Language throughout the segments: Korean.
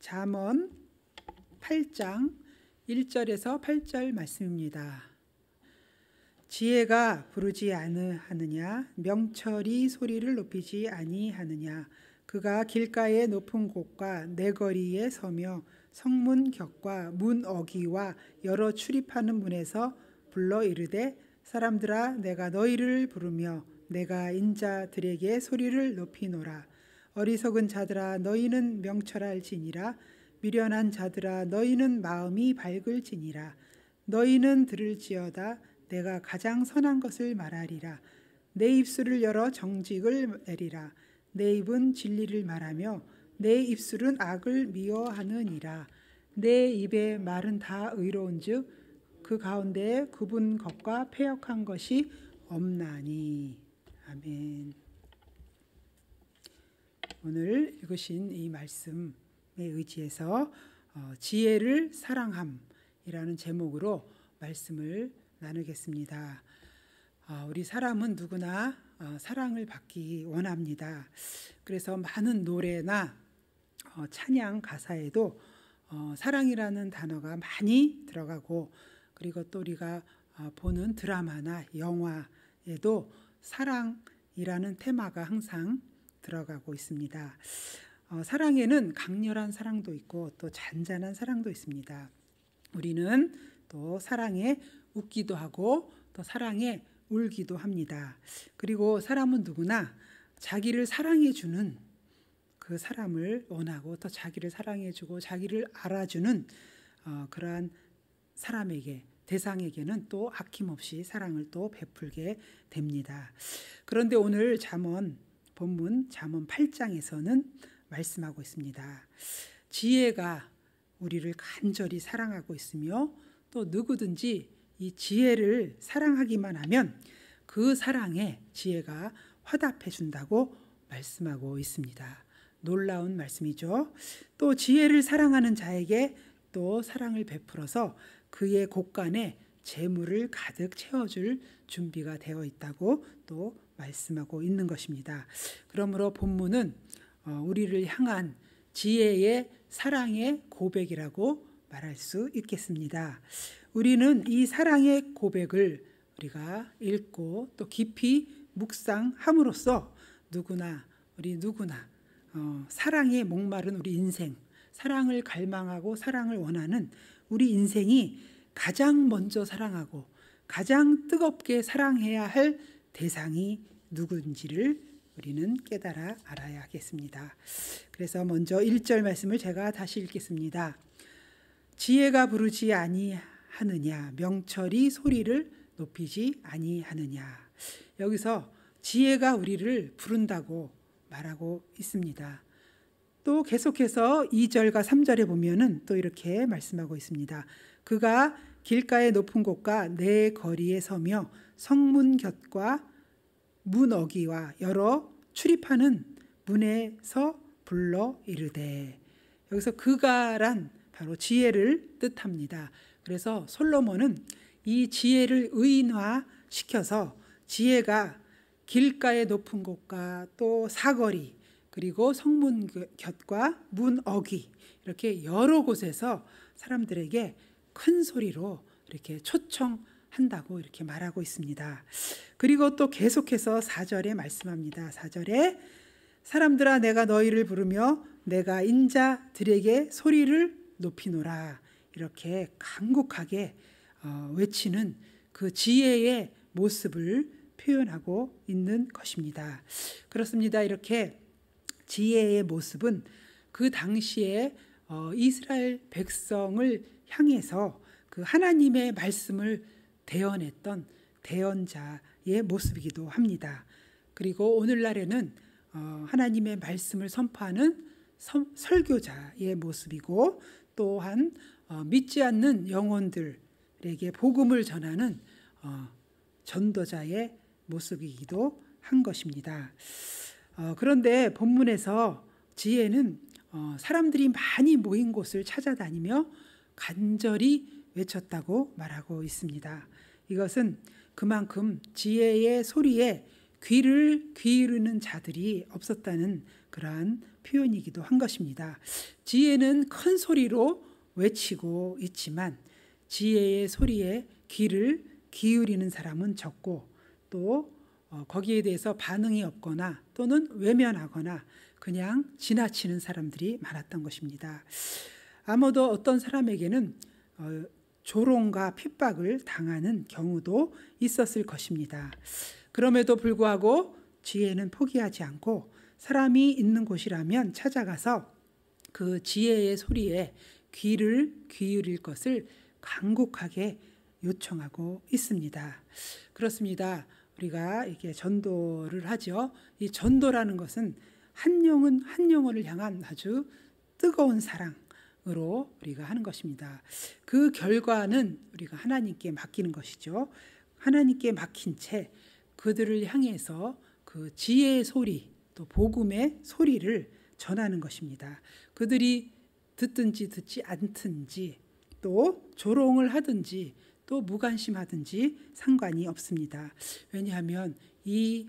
잠언 8장 1절에서 8절 말씀입니다. 지혜가 부르지 아니하느냐, 명철이 소리를 높이지 아니하느냐. 그가 길가의 높은 곳과 내거리에 서며 성문 곁과 문 어귀와 여러 출입하는 문에서 불러 이르되, 사람들아, 내가 너희를 부르며 내가 인자들에게 소리를 높이노라. 어리석은 자들아, 너희는 명철할지니라. 미련한 자들아, 너희는 마음이 밝을지니라. 너희는 들을지어다. 내가 가장 선한 것을 말하리라. 내 입술을 열어 정직을 내리라. 내 입은 진리를 말하며 내 입술은 악을 미워하느니라. 내 입의 말은 다 의로운즉 그 가운데에 굽은 것과 패역한 것이 없나니. 아멘. 오늘 읽으신 이 말씀에 의지해서 지혜를 사랑함이라는 제목으로 말씀을 나누겠습니다. 우리 사람은 누구나 사랑을 받기 원합니다. 그래서 많은 노래나 찬양 가사에도 사랑이라는 단어가 많이 들어가고, 그리고 또 우리가 보는 드라마나 영화에도 사랑이라는 테마가 항상 들어가고 있습니다. 사랑에는 강렬한 사랑도 있고 또 잔잔한 사랑도 있습니다. 우리는 또 사랑에 웃기도 하고 또 사랑에 울기도 합니다. 그리고 사람은 누구나 자기를 사랑해주는 그 사람을 원하고 또 자기를 사랑해주고 자기를 알아주는 그러한 사람에게, 대상에게는 또 아낌없이 사랑을 또 베풀게 됩니다. 그런데 오늘 본문 잠언 8장에서는 말씀하고 있습니다. 지혜가 우리를 간절히 사랑하고 있으며 또 누구든지 이 지혜를 사랑하기만 하면 그 사랑에 지혜가 화답해 준다고 말씀하고 있습니다. 놀라운 말씀이죠. 또 지혜를 사랑하는 자에게 또 사랑을 베풀어서 그의 곳간에 재물을 가득 채워줄 준비가 되어 있다고 또 말씀하고 있는 것입니다. 그러므로 본문은 우리를 향한 지혜의 사랑의 고백이라고 말할 수 있겠습니다. 우리는 이 사랑의 고백을 우리가 읽고 또 깊이 묵상함으로써 우리 누구나 사랑에 목마른 우리 인생, 사랑을 갈망하고 사랑을 원하는 우리 인생이 가장 먼저 사랑하고 가장 뜨겁게 사랑해야 할 대상이 누군지를 우리는 깨달아 알아야 하겠습니다. 그래서 먼저 1절 말씀을 제가 다시 읽겠습니다. 지혜가 부르지 아니하느냐, 명철이 소리를 높이지 아니하느냐. 여기서 지혜가 우리를 부른다고 말하고 있습니다. 또 계속해서 2절과 3절에 보면은 또 이렇게 말씀하고 있습니다. 그가 길가의 높은 곳과 내 거리에 서며 성문 곁과 문 어귀와 여러 출입하는 문에서 불러 이르되. 여기서 그가란 바로 지혜를 뜻합니다. 그래서 솔로몬은 이 지혜를 의인화시켜서 지혜가 길가의 높은 곳과 또 사거리, 그리고 성문 곁과 문 어귀, 이렇게 여러 곳에서 사람들에게 큰 소리로 이렇게 초청한다고 이렇게 말하고 있습니다. 그리고 또 계속해서 4절에 말씀합니다. 4절에 사람들아, 내가 너희를 부르며 내가 인자들에게 소리를 높이노라. 이렇게 간곡하게 외치는 그 지혜의 모습을 표현하고 있는 것입니다. 그렇습니다. 이렇게 지혜의 모습은 그 당시에 이스라엘 백성을 향해서 그 하나님의 말씀을 대언했던 대언자의 모습이기도 합니다. 그리고 오늘날에는 하나님의 말씀을 선포하는 설교자의 모습이고, 또한 믿지 않는 영혼들에게 복음을 전하는 전도자의 모습이기도 한 것입니다. 그런데 본문에서 지혜는 사람들이 많이 모인 곳을 찾아다니며 간절히 외쳤다고 말하고 있습니다. 이것은 그만큼 지혜의 소리에 귀를 기울이는 자들이 없었다는 그러한 표현이기도 한 것입니다. 지혜는 큰 소리로 외치고 있지만 지혜의 소리에 귀를 기울이는 사람은 적고 또 거기에 대해서 반응이 없거나 또는 외면하거나 그냥 지나치는 사람들이 많았던 것입니다. 아마도 어떤 사람에게는 조롱과 핍박을 당하는 경우도 있었을 것입니다. 그럼에도 불구하고 지혜는 포기하지 않고 사람이 있는 곳이라면 찾아가서 그 지혜의 소리에 귀를 기울일 것을 간곡하게 요청하고 있습니다. 그렇습니다. 우리가 이렇게 전도를 하죠. 이 전도라는 것은 한 영은 한 영혼을 향한 아주 뜨거운 사랑으로 우리가 하는 것입니다. 그 결과는 우리가 하나님께 맡기는 것이죠. 하나님께 맡긴 채 그들을 향해서 그 지혜의 소리 또 복음의 소리를 전하는 것입니다. 그들이 듣든지 듣지 않든지 또 조롱을 하든지 또 무관심하든지 상관이 없습니다. 왜냐하면 이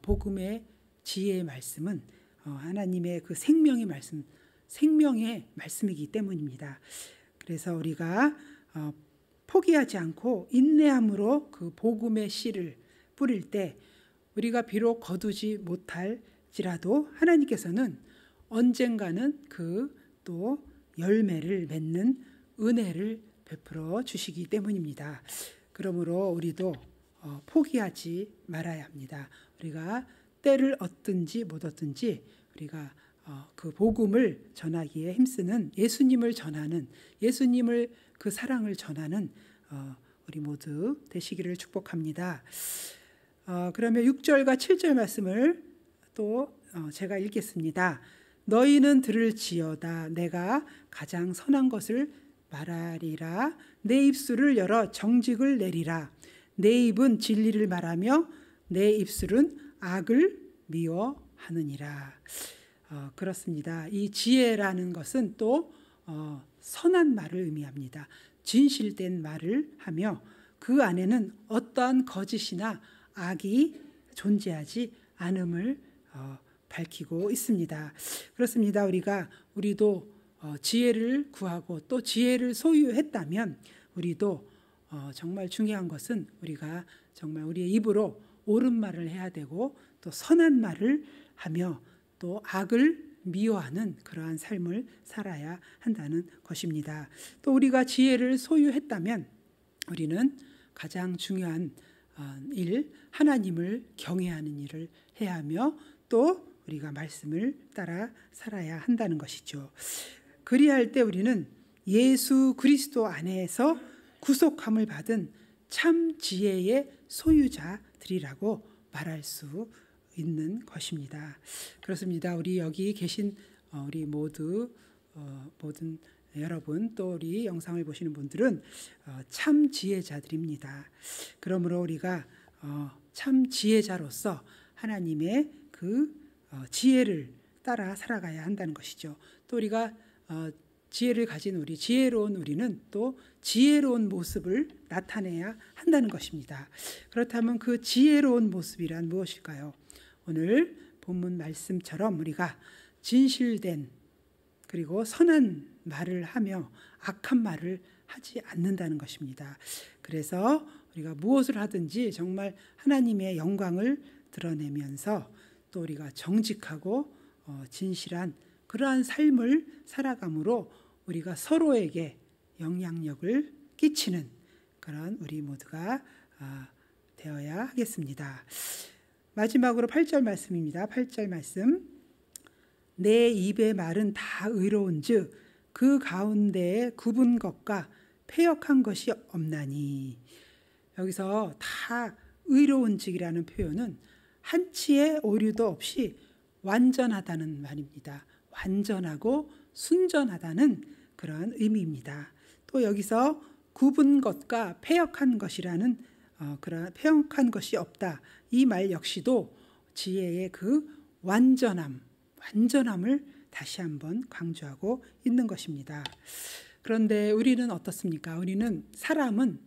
복음의 지혜의 말씀은 하나님의 그 생명의 말씀, 생명의 말씀이기 때문입니다. 그래서 우리가 포기하지 않고 인내함으로 그 복음의 씨를 뿌릴 때 우리가 비록 거두지 못할지라도 하나님께서는 언젠가는 그 또 열매를 맺는 은혜를 베풀어 주시기 때문입니다. 그러므로 우리도 포기하지 말아야 합니다. 우리가 때를 얻든지 못 얻든지 우리가 그 복음을 전하기에 힘쓰는 예수님을 전하는 예수님을 그 사랑을 전하는 우리 모두 되시기를 축복합니다. 그러면 6절과 7절 말씀을 또 제가 읽겠습니다. 너희는 들을지어다 내가 가장 선한 것을 말하리라. 내 입술을 열어 정직을 내리라. 내 입은 진리를 말하며 내 입술은 악을 미워하느니라. 그렇습니다. 이 지혜라는 것은 또 선한 말을 의미합니다. 진실된 말을 하며 그 안에는 어떠한 거짓이나 악이 존재하지 않음을 밝히고 있습니다. 그렇습니다. 우리도 지혜를 구하고 또 지혜를 소유했다면 우리도 정말 중요한 것은 우리가 정말 우리의 입으로 옳은 말을 해야 되고 또 선한 말을 하며 또 악을 미워하는 그러한 삶을 살아야 한다는 것입니다. 또 우리가 지혜를 소유했다면 우리는 가장 중요한 일, 하나님을 경외하는 일을 해야 하며 또 우리가 말씀을 따라 살아야 한다는 것이죠. 그리할 때 우리는 예수 그리스도 안에서 구속함을 받은 참 지혜의 소유자들이라고 말할 수 있는 것입니다. 그렇습니다. 우리 여기 계신 우리 모든 여러분 또 우리 영상을 보시는 분들은 참 지혜자들입니다. 그러므로 우리가 참 지혜자로서 하나님의 그 지혜를 따라 살아가야 한다는 것이죠. 또 우리가 지혜를 가진 우리 지혜로운 우리는 또 지혜로운 모습을 나타내야 한다는 것입니다. 그렇다면 그 지혜로운 모습이란 무엇일까요? 오늘 본문 말씀처럼 우리가 진실된 그리고 선한 말을 하며 악한 말을 하지 않는다는 것입니다. 그래서 우리가 무엇을 하든지 정말 하나님의 영광을 드러내면서 또 우리가 정직하고 진실한 그러한 삶을 살아감으로 우리가 서로에게 영향력을 끼치는 그런 우리 모두가 되어야 하겠습니다. 마지막으로 8절 말씀입니다. 8절 말씀. 내 입의 말은 다 의로운즉 그 가운데에 굽은 것과 패역한 것이 없나니. 여기서 다 의로운즉이라는 표현은 한치의 오류도 없이 완전하다는 말입니다. 완전하고 순전하다는 그런 의미입니다. 또 여기서 굽은 것과 패역한 것이라는 그런 패역한 것이 없다. 이 말 역시도 지혜의 그 완전함을 다시 한번 강조하고 있는 것입니다. 그런데 우리는 어떻습니까? 사람은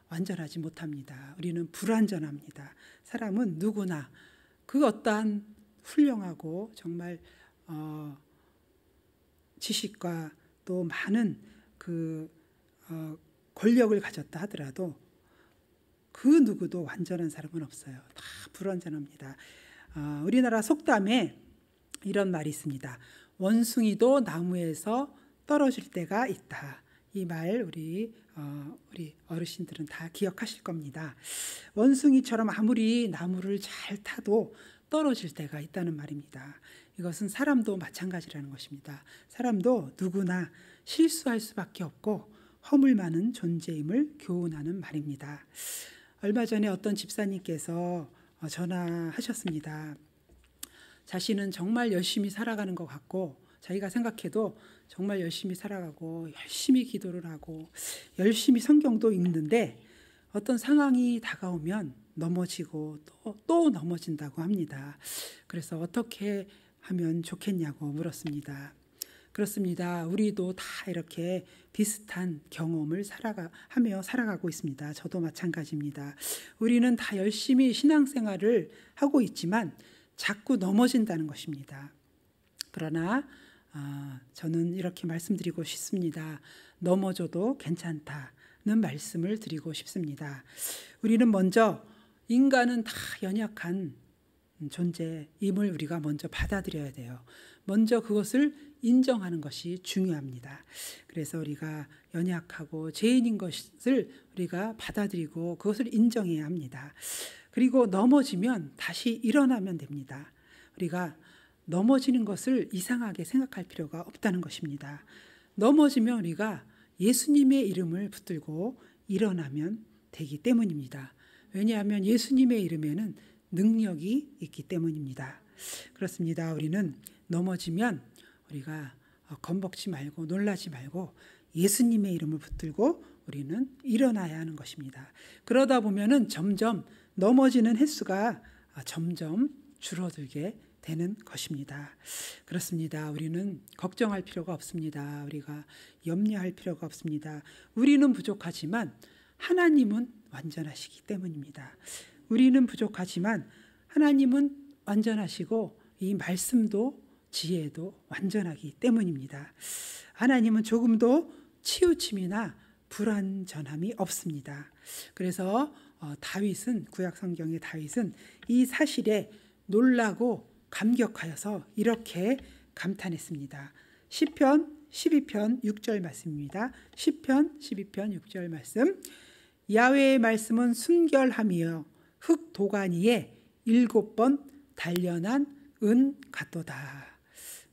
완전하지 못합니다. 우리는 불완전합니다. 사람은 누구나 그 어떠한 훌륭하고 정말 지식과 또 많은 권력을 가졌다 하더라도 그 누구도 완전한 사람은 없어요. 다 불완전합니다. 우리나라 속담에 이런 말이 있습니다. 원숭이도 나무에서 떨어질 때가 있다. 이 말 우리 어르신들은 다 기억하실 겁니다. 원숭이처럼 아무리 나무를 잘 타도 떨어질 때가 있다는 말입니다. 이것은 사람도 마찬가지라는 것입니다. 사람도 누구나 실수할 수밖에 없고 허물 많은 존재임을 교훈하는 말입니다. 얼마 전에 어떤 집사님께서 전화하셨습니다. 자신은 정말 열심히 살아가는 것 같고 자기가 생각해도 정말 열심히 살아가고 열심히 기도를 하고 열심히 성경도 읽는데 어떤 상황이 다가오면 넘어지고 또 넘어진다고 합니다. 그래서 어떻게 하면 좋겠냐고 물었습니다. 그렇습니다. 우리도 다 이렇게 비슷한 경험을 하며 살아가고 있습니다. 저도 마찬가지입니다. 우리는 다 열심히 신앙생활을 하고 있지만 자꾸 넘어진다는 것입니다. 그러나 저는 이렇게 말씀드리고 싶습니다. 넘어져도 괜찮다는 말씀을 드리고 싶습니다. 우리는 먼저 인간은 다 연약한 존재임을 우리가 먼저 받아들여야 돼요. 먼저 그것을 인정하는 것이 중요합니다. 그래서 우리가 연약하고 죄인인 것을 우리가 받아들이고 그것을 인정해야 합니다. 그리고 넘어지면 다시 일어나면 됩니다. 우리가 넘어지는 것을 이상하게 생각할 필요가 없다는 것입니다. 넘어지면 우리가 예수님의 이름을 붙들고 일어나면 되기 때문입니다. 왜냐하면 예수님의 이름에는 능력이 있기 때문입니다. 그렇습니다. 우리는 넘어지면 우리가 겁먹지 말고 놀라지 말고 예수님의 이름을 붙들고 우리는 일어나야 하는 것입니다. 그러다 보면은 점점 넘어지는 횟수가 점점 줄어들게 되는 것입니다. 그렇습니다. 우리는 걱정할 필요가 없습니다. 우리가 염려할 필요가 없습니다. 우리는 부족하지만 하나님은 완전하시기 때문입니다. 우리는 부족하지만 하나님은 완전하시고 이 말씀도 지혜도 완전하기 때문입니다. 하나님은 조금도 치우침이나 불완전함이 없습니다. 그래서 다윗은 구약 성경의 다윗은 이 사실에 놀라고 감격하여서 이렇게 감탄했습니다. 시편 12편 6절 말씀입니다. 시편 12편 6절 말씀. 야훼의 말씀은 순결함이여 흙 도간 위에 7번 단련한 은 같도다.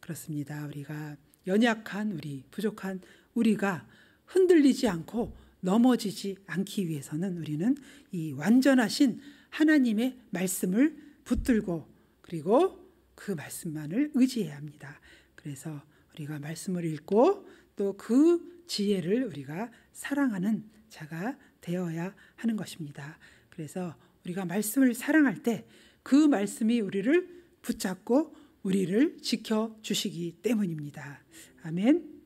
그렇습니다. 우리가 연약한 우리, 부족한 우리가 흔들리지 않고 넘어지지 않기 위해서는 우리는 이 완전하신 하나님의 말씀을 붙들고 그리고 그 말씀만을 의지해야 합니다. 그래서 우리가 말씀을 읽고 또 그 지혜를 우리가 사랑하는 자가 되어야 하는 것입니다. 그래서 우리가 말씀을 사랑할 때 그 말씀이 우리를 붙잡고 우리를 지켜주시기 때문입니다. 아멘.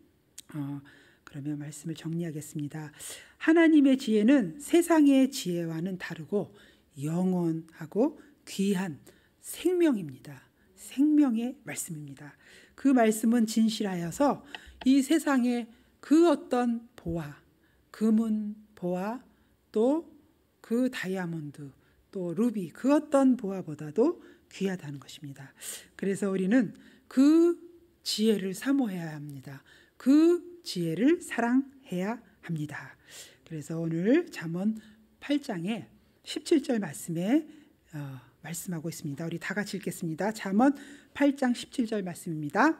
그러면 말씀을 정리하겠습니다. 하나님의 지혜는 세상의 지혜와는 다르고 영원하고 귀한 생명입니다. 생명의 말씀입니다. 그 말씀은 진실하여서 이 세상의 그 어떤 보화, 금은 보화, 또 그 다이아몬드, 또 루비, 그 어떤 보화보다도 귀하다는 것입니다. 그래서 우리는 그 지혜를 사모해야 합니다. 그 지혜를 사랑해야 합니다. 그래서 오늘 잠언 8장의 17절 말씀에 말씀하고 있습니다. 우리 다 같이 읽겠습니다. 잠언 8장 17절 말씀입니다.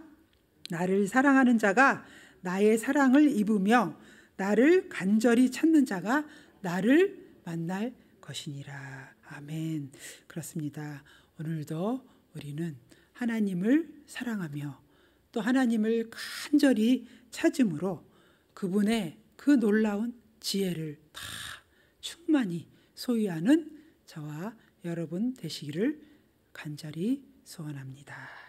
나를 사랑하는 자가 나의 사랑을 입으며 나를 간절히 찾는 자가 나를 만날 것이니라. 아멘. 그렇습니다. 오늘도 우리는 하나님을 사랑하며 또 하나님을 간절히 찾음으로 그분의 그 놀라운 지혜를 다 충만히 소유하는 저와 여러분 되시기를 간절히 소원합니다.